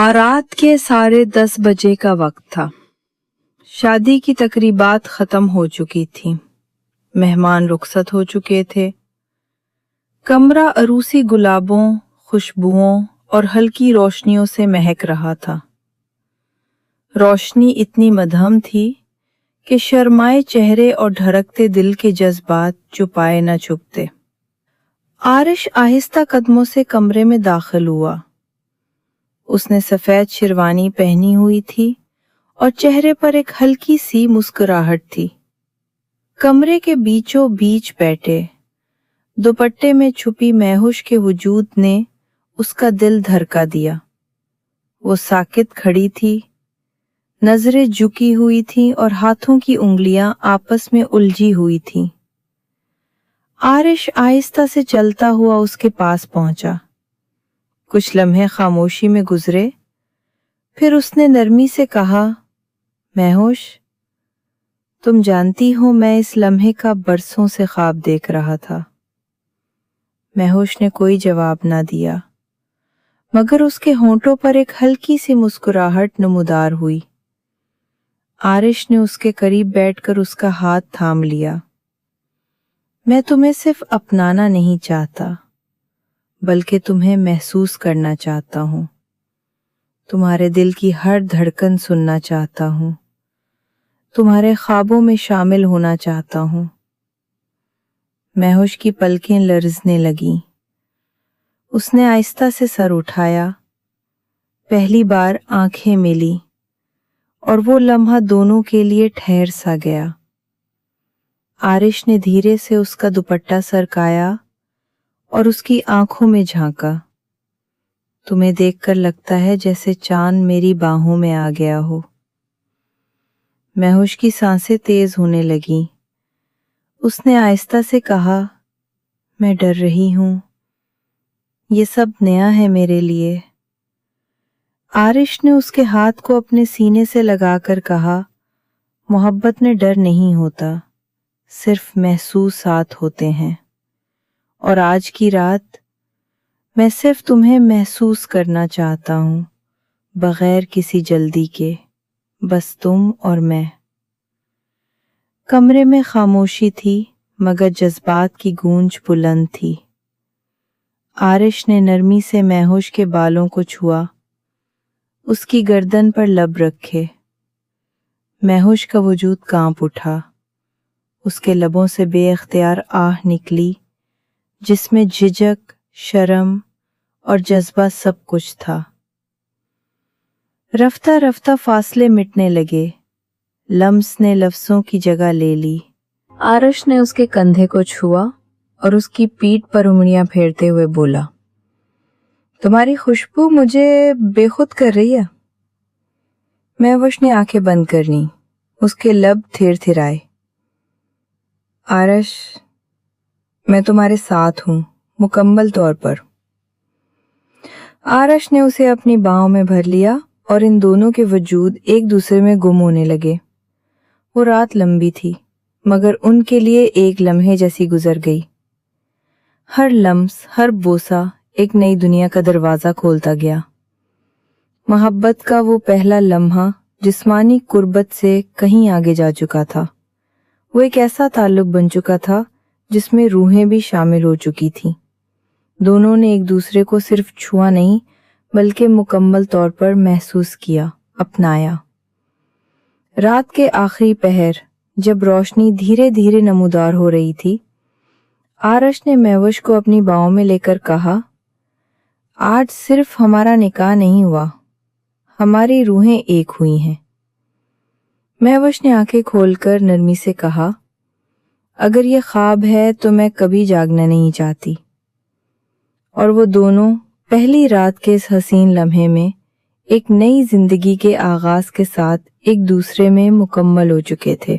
رات کے 10:30 بجے کا وقت تھا۔ شادی کی تقریبات ختم ہو چکی تھیں، مہمان رخصت ہو چکے تھے۔ کمرہ عروسی گلابوں، خوشبوؤں اور ہلکی روشنیوں سے مہک رہا تھا۔ روشنی اتنی مدھم تھی کہ شرمائے چہرے اور دھڑکتے دل کے جذبات چھپائے نہ چھپتے۔ عارش آہستہ قدموں سے کمرے میں داخل ہوا۔ اس نے سفید شیروانی پہنی ہوئی تھی اور چہرے پر ایک ہلکی سی مسکراہٹ تھی۔ کمرے کے بیچوں بیچ بیٹھے دوپٹے میں چھپی مہوش کے وجود نے اس کا دل دھڑکا دیا۔ وہ ساکت کھڑی تھی، نظریں جھکی ہوئی تھیں اور ہاتھوں کی انگلیاں آپس میں الجھی ہوئی تھیں۔ عارش آہستہ سے چلتا ہوا اس کے پاس پہنچا۔ کچھ لمحے خاموشی میں گزرے، پھر اس نے نرمی سے کہا، مہوش، تم جانتی ہو میں اس لمحے کا برسوں سے خواب دیکھ رہا تھا۔ مہوش نے کوئی جواب نہ دیا، مگر اس کے ہونٹوں پر ایک ہلکی سی مسکراہٹ نمودار ہوئی۔ عارش نے اس کے قریب بیٹھ کر اس کا ہاتھ تھام لیا۔ میں تمہیں صرف اپنانا نہیں چاہتا، بلکہ تمہیں محسوس کرنا چاہتا ہوں۔ تمہارے دل کی ہر دھڑکن سننا چاہتا ہوں، تمہارے خوابوں میں شامل ہونا چاہتا ہوں۔ مہوش کی پلکیں لرزنے لگیں۔ اس نے آہستہ سے سر اٹھایا، پہلی بار آنکھیں ملی، اور وہ لمحہ دونوں کے لیے ٹھہر سا گیا۔ عارش نے دھیرے سے اس کا دوپٹہ سرکایا اور اس کی آنکھوں میں جھانکا۔ تمہیں دیکھ کر لگتا ہے جیسے چاند میری باہوں میں آ گیا ہو۔ مہوش کی سانسیں تیز ہونے لگیں۔ اس نے آہستہ سے کہا، میں ڈر رہی ہوں، یہ سب نیا ہے میرے لیے۔ عارش نے اس کے ہاتھ کو اپنے سینے سے لگا کر کہا، محبت میں ڈر نہیں ہوتا، صرف محسوسات ہوتے ہیں، اور آج کی رات میں صرف تمہیں محسوس کرنا چاہتا ہوں، بغیر کسی جلدی کے، بس تم اور میں۔ کمرے میں خاموشی تھی، مگر جذبات کی گونج بلند تھی۔ عارش نے نرمی سے مہوش کے بالوں کو چھوا، اس کی گردن پر لب رکھے۔ مہوش کا وجود کانپ اٹھا۔ اس کے لبوں سے بے اختیار آہ نکلی، جس میں جھجک، شرم اور جذبہ سب کچھ تھا۔ رفتہ رفتہ فاصلے مٹنے لگے، لمس نے لفظوں کی جگہ لے لی۔ عارش نے اس کے کندھے کو چھوا اور اس کی پیٹھ پر انگلیاں پھیرتے ہوئے بولا، تمہاری خوشبو مجھے بے خود کر رہی ہے۔ مہوش نے آنکھیں بند کر لیں، اس کے لب تھر تھرائے۔ عارش، میں تمہارے ساتھ ہوں، مکمل طور پر۔ عارش نے اسے اپنی باہوں میں بھر لیا اور ان دونوں کے وجود ایک دوسرے میں گم ہونے لگے۔ وہ رات لمبی تھی، مگر ان کے لیے ایک لمحے جیسی گزر گئی۔ ہر لمس، ہر بوسہ ایک نئی دنیا کا دروازہ کھولتا گیا۔ محبت کا وہ پہلا لمحہ جسمانی قربت سے کہیں آگے جا چکا تھا۔ وہ ایک ایسا تعلق بن چکا تھا جس میں روحیں بھی شامل ہو چکی تھیں۔ دونوں نے ایک دوسرے کو صرف چھوا نہیں، بلکہ مکمل طور پر محسوس کیا، اپنایا۔ رات کے آخری پہر، جب روشنی دھیرے دھیرے نمودار ہو رہی تھی، عارش نے مہوش کو اپنی باہوں میں لے کر کہا، آج صرف ہمارا نکاح نہیں ہوا، ہماری روحیں ایک ہوئی ہیں۔ مہوش نے آنکھیں کھول کر نرمی سے کہا، اگر یہ خواب ہے تو میں کبھی جاگنا نہیں چاہتی۔ اور وہ دونوں پہلی رات کے اس حسین لمحے میں ایک نئی زندگی کے آغاز کے ساتھ ایک دوسرے میں مکمل ہو چکے تھے۔